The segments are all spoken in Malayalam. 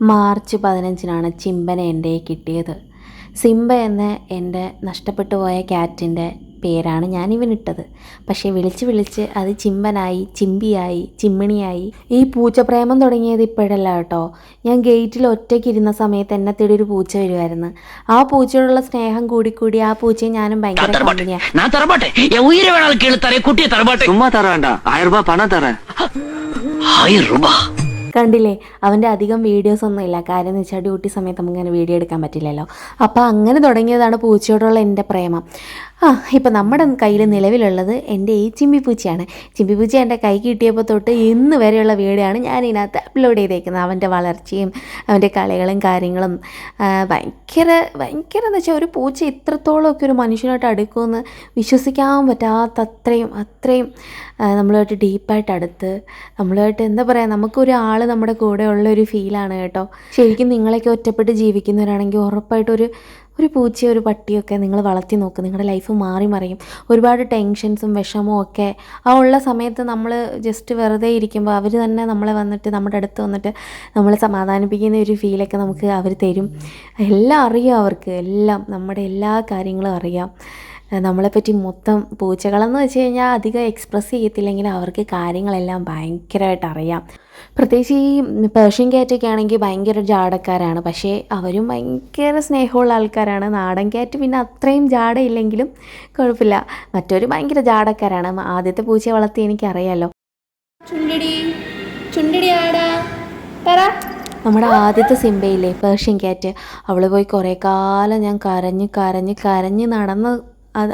മാർച്ച് 15-നാണ് ചിമ്പനെ എൻ്റെ കിട്ടിയത്. സിംബ എന്ന എൻ്റെ നഷ്ടപ്പെട്ടു പോയ ക്യാറ്റിൻ്റെ പേരാണ് ഞാനിവനിട്ടത്. പക്ഷേ വിളിച്ച് അത് ചിമ്പനായി, ചിമ്പിയായി, ചിമ്മിണിയായി. ഈ പൂച്ചപ്രേമം തുടങ്ങിയത് ഇപ്പോഴല്ല കേട്ടോ. ഞാൻ ഗേറ്റിൽ ഒറ്റയ്ക്കിരുന്ന സമയത്ത് എന്നെ തേടി ഒരു പൂച്ച വരുമായിരുന്നു. ആ പൂച്ചയോടുള്ള സ്നേഹം കൂടി ആ പൂച്ചയും ഞാനും ഭയങ്കര കമ്പനിയാണ്. കണ്ടില്ലേ, അവൻ്റെ അധികം വീഡിയോസ് ഒന്നും ഇല്ല. കാര്യം എന്ന് വെച്ചാൽ ഡ്യൂട്ടി സമയത്ത് നമുക്കങ്ങനെ വീഡിയോ എടുക്കാൻ പറ്റില്ലല്ലോ. അപ്പോൾ അങ്ങനെ തുടങ്ങിയതാണ് പൂച്ചയോടുള്ള എൻ്റെ പ്രേമം. ഇപ്പം നമ്മുടെ കയ്യിൽ നിലവിലുള്ളത് എൻ്റെ ഈ ചിമ്പിപ്പൂച്ചയാണ്. ചിമ്പിപ്പൂച്ച എൻ്റെ കൈ കിട്ടിയപ്പോൾ തൊട്ട് ഇന്ന് വരെയുള്ള വീഡിയോ ആണ് ഞാൻ ഇതിനകത്ത് അപ്ലോഡ് ചെയ്തേക്കുന്നത്. അവൻ്റെ വളർച്ചയും അവൻ്റെ കളികളും കാര്യങ്ങളും ഭയങ്കര എന്ന് വെച്ചാൽ ഒരു പൂച്ച ഇത്രത്തോളമൊക്കെ ഒരു മനുഷ്യനായിട്ട് അടുക്കുമെന്ന് വിശ്വസിക്കാൻ പറ്റാത്തത്രയും നമ്മളുമായിട്ട് ഡീപ്പായിട്ട് അടുത്ത് നമ്മളുമായിട്ട് എന്താ പറയുക, നമുക്കൊരാൾ നമ്മുടെ കൂടെ ഉള്ളൊരു ഫീലാണ് കേട്ടോ. ശരിക്കും നിങ്ങളൊക്കെ ഒറ്റപ്പെട്ട് ജീവിക്കുന്നവരാണെങ്കിൽ ഉറപ്പായിട്ട് ഒരു പൂച്ചയോ ഒരു പട്ടിയൊക്കെ നിങ്ങൾ വളർത്തി നോക്ക്. നിങ്ങളുടെ ലൈഫ് മാറി മറിയും. ഒരുപാട് ടെൻഷൻസും വിഷമവും ഒക്കെ ഉള്ള സമയത്ത് നമ്മൾ ജസ്റ്റ് വെറുതെ ഇരിക്കുമ്പോൾ അവർ തന്നെ നമ്മളെ വന്നിട്ട് നമ്മുടെ അടുത്ത് വന്നിട്ട് നമ്മളെ സമാധാനിപ്പിക്കുന്ന ഒരു ഫീലൊക്കെ നമുക്ക് അവർ തരും. എല്ലാം അറിയാം അവർക്ക്, എല്ലാം നമ്മുടെ എല്ലാ കാര്യങ്ങളും അറിയാം. നമ്മളെപ്പറ്റി മൊത്തം പൂച്ചകളെന്ന് വെച്ച് കഴിഞ്ഞാൽ അധികം എക്സ്പ്രസ് ചെയ്യത്തില്ലെങ്കിൽ അവർക്ക് കാര്യങ്ങളെല്ലാം ഭയങ്കരമായിട്ട് അറിയാം. പ്രത്യേകിച്ച് ഈ പേർഷ്യൻ ക്യാറ്റൊക്കെ ആണെങ്കിൽ ഭയങ്കര ജാടക്കാരാണ്. പക്ഷേ അവരും ഭയങ്കര സ്നേഹമുള്ള ആൾക്കാരാണ്. നാടൻ ക്യാറ്റ് പിന്നെ അത്രയും ജാടയില്ലെങ്കിലും കുഴപ്പമില്ല. മറ്റൊരു ഭയങ്കര ജാടക്കാരാണ്. ആദ്യത്തെ പൂച്ചയെ വളർത്തി എനിക്കറിയാമല്ലോ. നമ്മുടെ ആദ്യത്തെ സിംബയില്ലേ, പേർഷ്യൻ ക്യാറ്റ്, അവൾ പോയി കുറേ കാലം ഞാൻ കരഞ്ഞ് നടന്ന്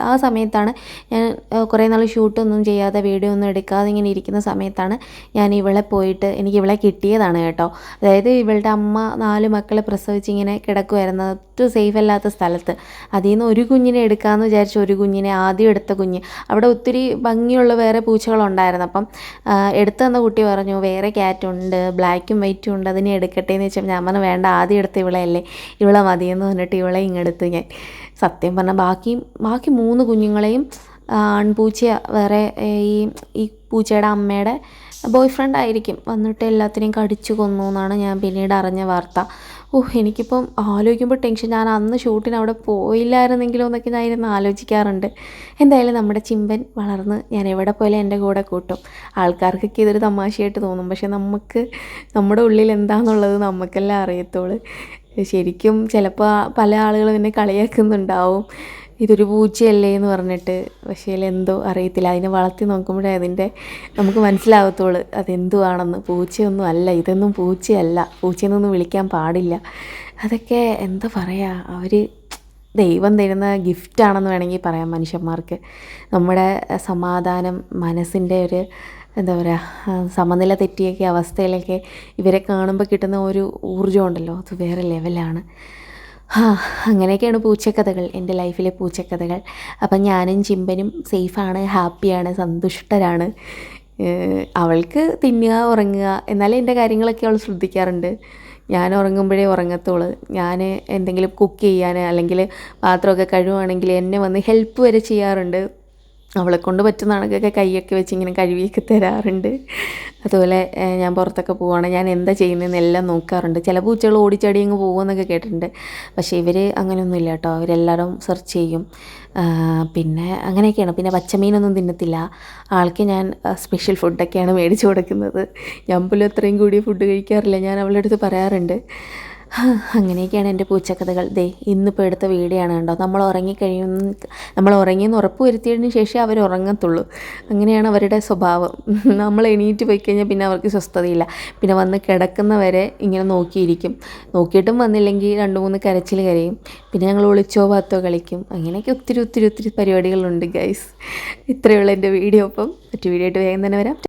ആ സമയത്താണ് ഞാൻ കുറേ നാൾ ഷൂട്ടൊന്നും ചെയ്യാതെ വീഡിയോ ഒന്നും എടുക്കാതെ ഇങ്ങനെ ഇരിക്കുന്ന സമയത്താണ് ഞാൻ ഇവളെ പോയിട്ട് എനിക്ക് ഇവളെ കിട്ടിയതാണ് കേട്ടോ. അതായത് ഇവളുടെ അമ്മ 4 മക്കളെ പ്രസവിച്ച് ഇങ്ങനെ കിടക്കുമായിരുന്നു ഒട്ടും സേഫ് അല്ലാത്ത സ്ഥലത്ത്. അതിൽ നിന്ന് ഒരു കുഞ്ഞിനെ എടുക്കാമെന്ന് വിചാരിച്ചു. ഒരു കുഞ്ഞിനെ ആദ്യം എടുത്ത കുഞ്ഞ്, അവിടെ ഒത്തിരി ഭംഗിയുള്ള വേറെ പൂച്ചകളുണ്ടായിരുന്നു. അപ്പം എടുത്തു തന്ന കുട്ടി പറഞ്ഞു വേറെ ക്യാറ്റുണ്ട്, ബ്ലാക്കും വൈറ്റും ഉണ്ട്, അതിനെ എടുക്കട്ടെ എന്ന് വെച്ചാൽ ഞാൻ പറഞ്ഞു വേണ്ട, ആദ്യം എടുത്ത് ഇവളെയല്ലേ, ഇവളെ മതിയെന്ന് പറഞ്ഞിട്ട് ഇവളെ ഇങ്ങെടുത്തു ഞാൻ. സത്യം പറഞ്ഞാൽ ബാക്കി 3 കുഞ്ഞുങ്ങളെയും ആൺപൂച്ച വേറെ ഈ പൂച്ചയുടെ അമ്മയുടെ ബോയ് ഫ്രണ്ട് ആയിരിക്കും വന്നിട്ട് എല്ലാത്തിനെയും കടിച്ചു കൊന്നു എന്നാണ് ഞാൻ പിന്നീട് അറിഞ്ഞ വാർത്ത. എനിക്കിപ്പം ആലോചിക്കുമ്പോൾ ടെൻഷൻ. ഞാൻ അന്ന് ഷൂട്ടിന് അവിടെ പോയില്ലായിരുന്നെങ്കിലോ എന്നൊക്കെ ഞാൻ ഇരുന്ന് ആലോചിക്കാറുണ്ട്. എന്തായാലും നമ്മുടെ ചിമ്പൻ വളർന്ന് ഞാൻ എവിടെ പോയാലും എൻ്റെ കൂടെ കൂട്ടും. ആൾക്കാർക്കൊക്കെ ഇതൊരു തമാശയായിട്ട് തോന്നും, പക്ഷെ നമുക്ക് നമ്മുടെ ഉള്ളിൽ എന്താണെന്നുള്ളത് നമുക്കെല്ലാം അറിയത്തുള്ളൂ. ശരിക്കും ചിലപ്പോൾ പല ആളുകളും എന്നെ കളിയാക്കുന്നുണ്ടാവും, ഇതൊരു പൂച്ചയല്ലേ എന്ന് പറഞ്ഞിട്ട്. പക്ഷേ എന്തോ അറിയത്തില്ല, അതിനെ വളർത്തി നോക്കുമ്പോഴേ നമുക്ക് മനസ്സിലാകത്തുള്ളൂ അതെന്തുവാണെന്ന്. പൂച്ചയൊന്നും അല്ല, ഇതൊന്നും പൂച്ചയല്ല, പൂച്ചയെന്നൊന്നും വിളിക്കാൻ പാടില്ല. അതൊക്കെ എന്താ പറയുക, അവർ ദൈവം തരുന്ന ഗിഫ്റ്റാണെന്ന് വേണമെങ്കിൽ പറയാം മനുഷ്യന്മാർക്ക്. നമ്മുടെ സമാധാനം, മനസ്സിൻ്റെ ഒരു എന്താ പറയുക, സമനില തെറ്റിയൊക്കെ അവസ്ഥയിലൊക്കെ ഇവരെ കാണുമ്പോൾ കിട്ടുന്ന ഒരു ഊർജ്ജം ഉണ്ടല്ലോ, അത് വേറെ ലെവലാണ്. അങ്ങനെയൊക്കെയാണ് പൂച്ചക്കഥകൾ, എൻ്റെ ലൈഫിലെ പൂച്ചക്കഥകൾ. അപ്പം ഞാനും ചിമ്പനും സേഫാണ്, ഹാപ്പിയാണ്, സന്തുഷ്ടരാണ്. അവൾക്ക് തിന്നുക, ഉറങ്ങുക, എന്നാലും എൻ്റെ കാര്യങ്ങളൊക്കെ അവൾ ശ്രദ്ധിക്കാറുണ്ട്. ഞാൻ ഉറങ്ങുമ്പോഴേ ഉറങ്ങത്തുള്ളൂ. ഞാൻ എന്തെങ്കിലും കുക്ക് ചെയ്യാൻ അല്ലെങ്കിൽ പാത്രമൊക്കെ കഴുകുകയാണെങ്കിൽ എന്നെ വന്ന് ഹെൽപ്പ് വരെ ചെയ്യാറുണ്ട്. അവളെ കൊണ്ട് പറ്റുന്ന കണക്കൊക്കെ കൈയൊക്കെ വെച്ച് ഇങ്ങനെ കഴുകിയൊക്കെ തരാറുണ്ട്. അതുപോലെ ഞാൻ പുറത്തൊക്കെ പോവുകയാണെങ്കിൽ ഞാൻ എന്താ ചെയ്യുന്നതെന്ന് എല്ലാം നോക്കാറുണ്ട്. ചില പൂച്ചകൾ ഓടിച്ചാടി അങ്ങ് പോകുമെന്നൊക്കെ കേട്ടിട്ടുണ്ട്. പക്ഷേ ഇവർ അങ്ങനെയൊന്നുമില്ല കേട്ടോ, അവരെല്ലാവരും സെർച്ച് ചെയ്യും. പിന്നെ അങ്ങനെയൊക്കെയാണ്. പിന്നെ പച്ചമീനൊന്നും തിന്നത്തില്ല. ആൾക്ക് ഞാൻ സ്പെഷ്യൽ ഫുഡൊക്കെയാണ് മേടിച്ച് കൊടുക്കുന്നത്. ഞാൻ പോലും അത്രയും കൂടിയ ഫുഡ് കഴിക്കാറില്ല, ഞാൻ അവളുടെ അടുത്ത് പറയാറുണ്ട്. അങ്ങനെയൊക്കെയാണ് എൻ്റെ പൂച്ചക്കഥകൾ. ഇന്നിപ്പോൾ എടുത്ത വീഡിയോ ആണ് കണ്ടോ. നമ്മൾ ഉറങ്ങിയെന്ന് ഉറപ്പ് വരുത്തിയതിന് ശേഷം അവർ ഉറങ്ങത്തുള്ളൂ. അങ്ങനെയാണ് അവരുടെ സ്വഭാവം. നമ്മൾ എണീറ്റ് പോയി കഴിഞ്ഞാൽ പിന്നെ അവർക്ക് സ്വസ്ഥതയില്ല. പിന്നെ വന്ന് കിടക്കുന്നവരെ ഇങ്ങനെ നോക്കിയിട്ടും വന്നില്ലെങ്കിൽ 2-3 കരച്ചിൽ കരയും. പിന്നെ ഞങ്ങൾ ഒളിച്ചോ പാത്തോ കളിക്കും. അങ്ങനെയൊക്കെ ഒത്തിരി പരിപാടികളുണ്ട് ഗൈസ്. ഇത്രയുള്ള എൻ്റെ വീഡിയോ. അപ്പം മറ്റു വീഡിയോ ആയിട്ട് വേഗം തന്നെ വരാം.